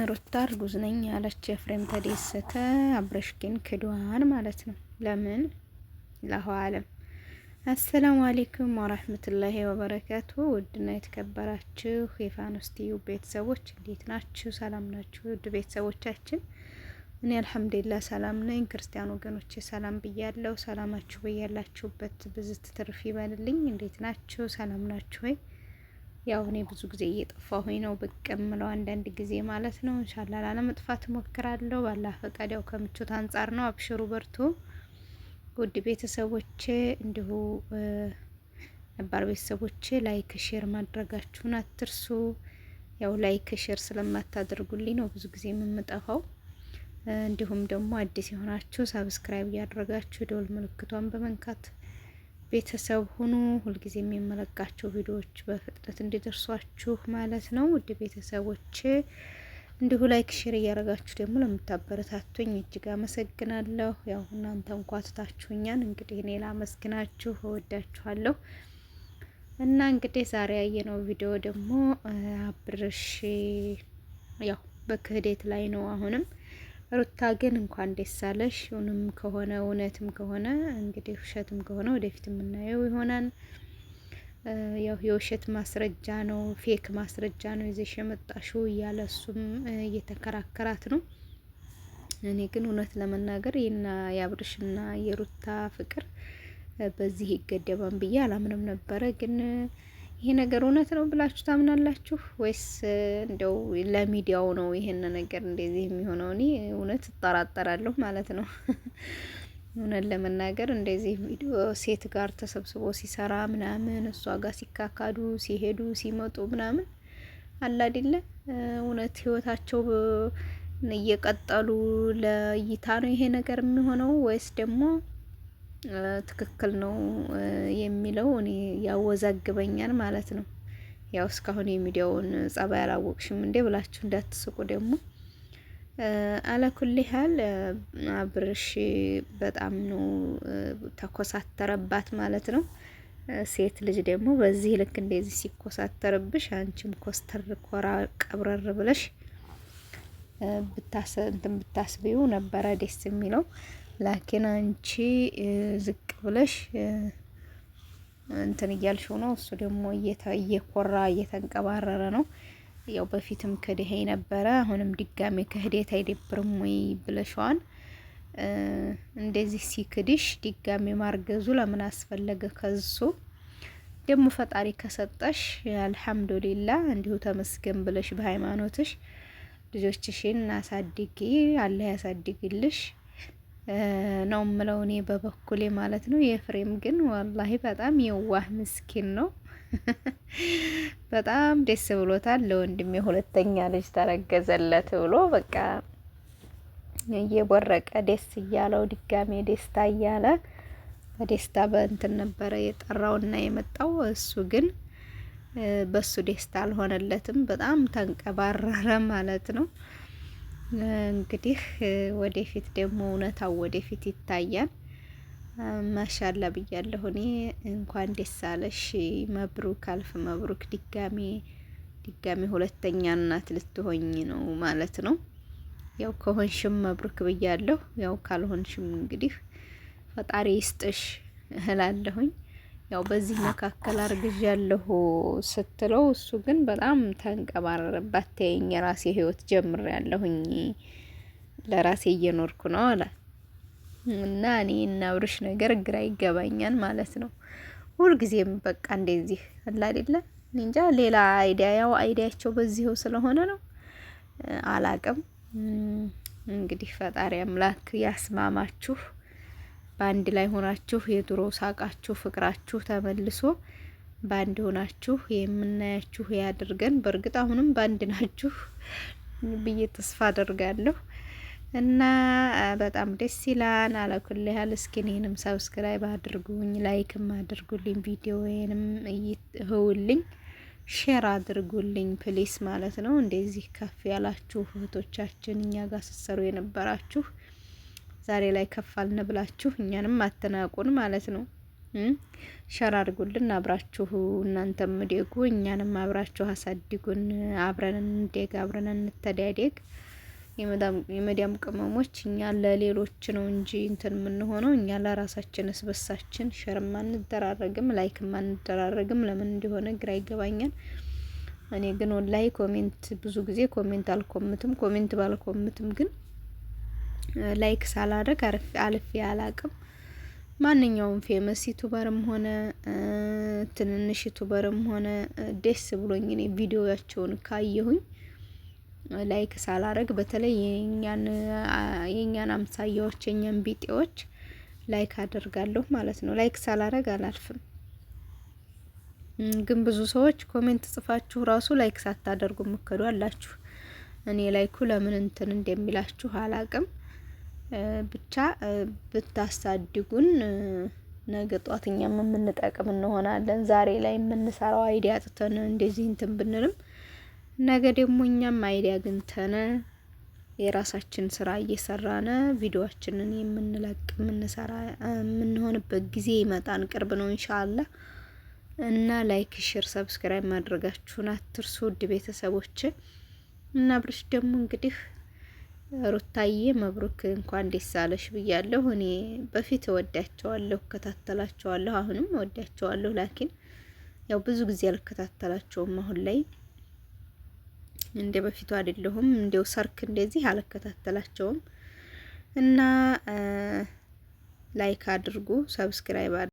ሩታ እርጉዝ ነኝ ያለች ኤፍሬም ተደሰተ። አብርሽ ግን ክዷን ማለት ነው። ለምን ላሁ አለም። አሰላሙ አሌይኩም ወራህመቱላሂ ወበረካቱ። ውድና የተከበራችሁ የፋኖስ ቲዩብ ቤተሰቦች እንዴት ናችሁ? ሰላም ናችሁ? ውድ ቤተሰቦቻችን እኔ አልሐምዱሊላህ ሰላም ነኝ። ክርስቲያን ወገኖቼ ሰላም ብያለሁ። ሰላማችሁ በያላችሁበት ብዝት ትርፍ ይበልልኝ። እንዴት ናችሁ? ሰላም ናችሁ ወይ? ያው እኔ ብዙ ጊዜ እየጠፋሁኝ ነው ብቅ እምለው አንዳንድ ጊዜ ማለት ነው። ኢንሻአላህ ላለመጥፋት እሞክራለሁ። ባላህ ፈቃድ ያው ከምቾት አንጻር ነው። አብሽሩ በርቱ። ውድ ቤተሰቦቼ እንዲሁ ነባር ቤተሰቦቼ ላይክ ሼር ማድረጋችሁን አትርሱ። ያው ላይክ ሼር ስለማታደርጉልኝ ነው ብዙ ጊዜ የምጠፋው። እንዲሁም ደግሞ አዲስ የሆናችሁ ሰብስክራይብ እያደረጋችሁ ደወል ምልክቷን በመንካት ቤተሰብ ሁኑ። ሁልጊዜ የሚመለካቸው ቪዲዮዎች በፍጥነት እንዲደርሷችሁ ማለት ነው። ውድ ቤተሰቦቼ እንዲሁ ላይክ ሼር እያደረጋችሁ ደግሞ ለምታበረታቱኝ እጅግ አመሰግናለሁ። ያው እናንተ እንኳ ትታችሁኛል፣ እንግዲህ እኔ ላመስግናችሁ እወዳችኋለሁ። እና እንግዲህ ዛሬ ያየነው ቪዲዮ ደግሞ አብርሽ ያው በክህደት ላይ ነው አሁንም። ሩታ ግን እንኳን ደስ አለሽ። እውነትም ከሆነ እውነትም ከሆነ እንግዲህ ውሸትም ከሆነ ወደፊት የምናየው ይሆናል። ያው የውሸት ማስረጃ ነው፣ ፌክ ማስረጃ ነው ይዘሽ የመጣሽው እያለ እሱም እየተከራከራት ነው። እኔ ግን እውነት ለመናገር የአብርሽና የሩታ ፍቅር በዚህ ይገደባን ብዬ አላምንም ነበረ። ግን ይሄ ነገር እውነት ነው ብላችሁ ታምናላችሁ ወይስ እንደው ለሚዲያው ነው ይሄን ነገር እንደዚህ የሚሆነው? እኔ እውነት እጠራጠራለሁ ማለት ነው። እውነት ለመናገር እንደዚህ ቪዲዮ ሴት ጋር ተሰብስቦ ሲሰራ ምናምን እሷ ጋር ሲካካዱ ሲሄዱ ሲመጡ ምናምን አለ አይደለ? እውነት ህይወታቸው እየቀጠሉ ለእይታ ነው ይሄ ነገር የሚሆነው ወይስ ደግሞ ትክክል ነው የሚለው እኔ ያወዛግበኛል ማለት ነው። ያው እስካሁን የሚዲያውን ጸባይ አላወቅሽም እንዴ ብላችሁ እንዳትስቁ ደግሞ። አለኩል ሀል አብርሽ በጣም ነው ተኮሳተረባት ማለት ነው። ሴት ልጅ ደግሞ በዚህ ልክ እንደዚህ ሲኮሳተርብሽ አንቺም ኮስተር ኮራ ቀብረር ብለሽ ብታስቢው ነበረ ደስ የሚለው። ላኪን አንቺ ዝቅ ብለሽ እንትን እያልሽው ነው። እሱ ደግሞ እየኮራ እየተንቀባረረ ነው። ያው በፊትም ክህደት ነበረ፣ አሁንም ድጋሜ ክህደት አይደብርም ወይ ብለሽዋን። እንደዚህ ሲክድሽ ድጋሜ ማርገዙ ለምን አስፈለገ? ከሱ ደግሞ ፈጣሪ ከሰጠሽ አልሐምዱሊላህ እንዲሁ ተመስገን ብለሽ በሃይማኖትሽ ልጆችሽን አሳድጊ፣ አላህ ያሳድግልሽ ነው ምለው እኔ በበኩሌ ማለት ነው። የፍሬም ግን ወላሂ በጣም የዋህ ምስኪን ነው። በጣም ደስ ብሎታል። ለወንድሜ ሁለተኛ ልጅ ተረገዘለት ብሎ በቃ እየቦረቀ ደስ እያለው ድጋሜ ደስታ እያለ በደስታ በእንትን ነበረ የጠራውና የመጣው። እሱ ግን በሱ ደስታ አልሆነለትም። በጣም ተንቀባረረ ማለት ነው። እንግዲህ ወደፊት ደግሞ እውነታው ወደፊት ይታያል። ማሻላ ብያለሁ እኔ። እንኳን ደስ አለሽ፣ መብሩክ፣ አልፍ መብሩክ። ድጋሜ ሁለተኛ እናት ልትሆኝ ነው ማለት ነው። ያው ከሆንሽም መብሩክ ብያለሁ። ያው ካልሆንሽም እንግዲህ ፈጣሪ ይስጥሽ እላለሁኝ። ያው በዚህ መካከል አርግዣለሁ ስትለው እሱ ግን በጣም ተንቀባረረባት። ተይኝ የራሴ ህይወት ጀምሬያለሁኝ ለራሴ እየኖርኩ ነው አለ እና እኔ እና አብርሽ ነገር ግራ ይገባኛል ማለት ነው። ሁልጊዜም በቃ እንደዚህ አለ አይደለ? እንጃ ሌላ አይዲያ ያው አይዲያቸው በዚሁ ስለሆነ ነው አላቅም። እንግዲህ ፈጣሪ አምላክ ያስማማችሁ። በአንድ ላይ ሆናችሁ የድሮ ሳቃችሁ ፍቅራችሁ ተመልሶ በአንድ ሆናችሁ የምናያችሁ ያድርገን። በእርግጥ አሁንም በአንድ ናችሁ ብዬ ተስፋ አደርጋለሁ እና በጣም ደስ ይላል። አለኩል ያህል እስኪ እኔንም ሰብስክራይብ አድርጉኝ፣ ላይክም አድርጉልኝ፣ ቪዲዮዬንም ይሁልኝ፣ ሼር አድርጉልኝ ፕሊስ ማለት ነው። እንደዚህ ከፍ ያላችሁ እህቶቻችን እኛ ጋር ስትሰሩ የነበራችሁ ዛሬ ላይ ከፋልን ብላችሁ እኛንም አትናቁን ማለት ነው። ሸር አድርጉልን። አብራችሁ እናንተም ደጉ እኛንም አብራችሁ አሳድጉን። አብረን እንደግ፣ አብረን እንተዳደግ። የመዳም ቅመሞች እኛ ለሌሎች ነው እንጂ እንትን የምንሆነው እኛ ለራሳችን እስበሳችን ሸር ማንደራረግም፣ ላይክ ማንደራረግም። ለምን እንደሆነ ግራ ይገባኛል። እኔ ግን ወላሂ ኮሜንት ብዙ ጊዜ ኮሜንት አልኮምትም። ኮሜንት ባልኮምትም ግን ላይክ ሳላደርግ አልፌ አላቅም። ማንኛውም ፌመስ ዩቱበርም ሆነ ትንንሽ ዩቱበርም ሆነ ደስ ብሎኝ እኔ ቪዲዮያቸውን ካየሁኝ ላይክ ሳላረግ በተለይ የኛን አምሳያዎች የኛን ቢጤዎች ላይክ አደርጋለሁ ማለት ነው። ላይክ ሳላረግ አላልፍም። ግን ብዙ ሰዎች ኮሜንት ጽፋችሁ ራሱ ላይክ ሳታደርጉ ምከዱ አላችሁ። እኔ ላይኩ ለምን እንትን እንደሚላችሁ አላቅም። ብቻ ብታሳድጉን ነገ ጧት እኛም የምንጠቅም እንሆናለን። ዛሬ ላይ የምንሰራው አይዲያ አጥተን እንደዚህ እንትን ብንልም ነገ ደግሞ እኛም አይዲያ አግኝተን የራሳችን ስራ እየሰራን ቪዲዮአችንን የምንለቅ የምንሰራ የምንሆንበት ጊዜ ይመጣን ቅርብ ነው ኢንሻአላህ። እና ላይክ፣ ሼር፣ ሰብስክራይብ ማድረጋችሁን አትርሱ ውድ ቤተሰቦች። እና አብርሽ ደግሞ እንግዲህ ሩታዬ መብሩክ እንኳን ደስ አለሽ ብያለሁ። እኔ በፊት እወዳቸዋለሁ፣ እከታተላቸዋለሁ፣ አሁንም እወዳቸዋለሁ። ላኪን ያው ብዙ ጊዜ አልከታተላቸውም አሁን ላይ እንደ በፊቱ አይደለሁም። እንደው ሰርክ እንደዚህ አልከታተላቸውም። እና ላይክ አድርጉ፣ ሰብስክራይብ